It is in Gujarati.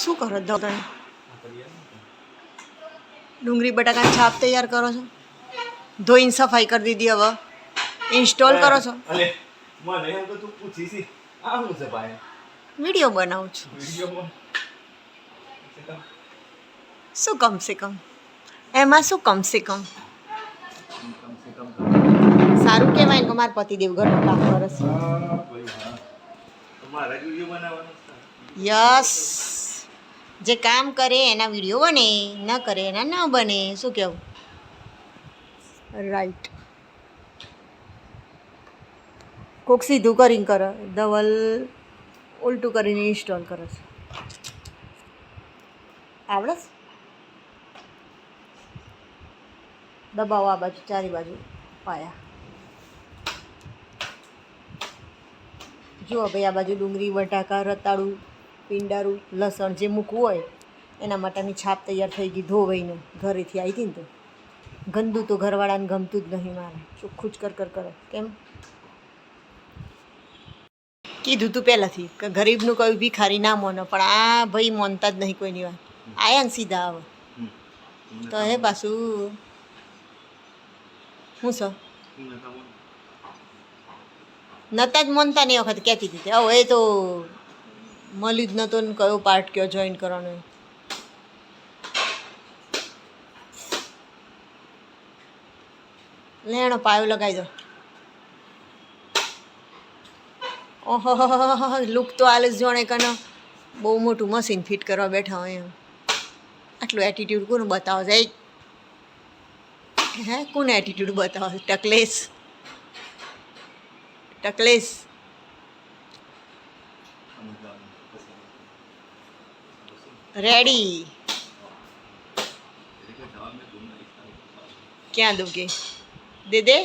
શું કરો તમે? ડુંગળી બટાકાની છાપ તૈયાર કરો છો? ધોઈને સફાઈ કરી દીધી, હવે ઇન્સ્ટોલ કરો છો? અલે મને એમ તો તું પૂછી છી આ હું છે ભાઈ વિડીયો બનાવું છું. વિડિયોમાં શું કમસે કમ એમાં શું કમસે કમ સારું કહેવાય ને કે મારા પતિદેવ ઘરનું કામ કરે છે. તમારા વિડિયો બનાવવાનો છે. યસ, જે કામ કરે એના વિડીયો બને, ન કરે એના ન બને. શું કહેવું? રાઈટ. કોક સીધું કરીને કરે, ધવલ ઉલટું કરીને ઇન્સ્ટોલ કરે છે. આવડે છે? દબાવો આ બાજુ, ચારે બાજુ પાયા. જુઓ ભાઈ, આ બાજુ ડુંગળી બટાકા રતાળું પીંડારું લસણ જે મૂકવું હોય એના માટેની છાપ તૈયાર થઈ ગઈ. ધોવાઈને ઘરેથી આવી હતી ને તો ગંદુ તો ઘરવાળાને ગમતું જ નહીં. મારે ચોખ્ખું જ કર કરે. કેમ કીધું તું પહેલાંથી કે ગરીબનું કોઈ ભિખારી ના મોનો, પણ આ ભાઈ મોનતા જ નહીં કોઈની વાત. આયા ને સીધા આવે તો હે પાછું શું છે? નતા જ મોનતા નહીં વખત કહેતી હતી. હવે એ તો મળ્યું જ નહોતો ને કયો પાર્ટ કયો જોઈન કરવાનો. લેણો પાયો લગાવી દો. ઓહો, લુક તો આલે જોણે કને બહુ મોટું મશીન ફિટ કરવા બેઠા હોય એમ. આટલું એટીટ્યુડ કોને બતાવો છે? હે, કોને એટીટ્યુડ બતાવો છે? ટકલેશ રેડી. ક્યાં દઉં કે દે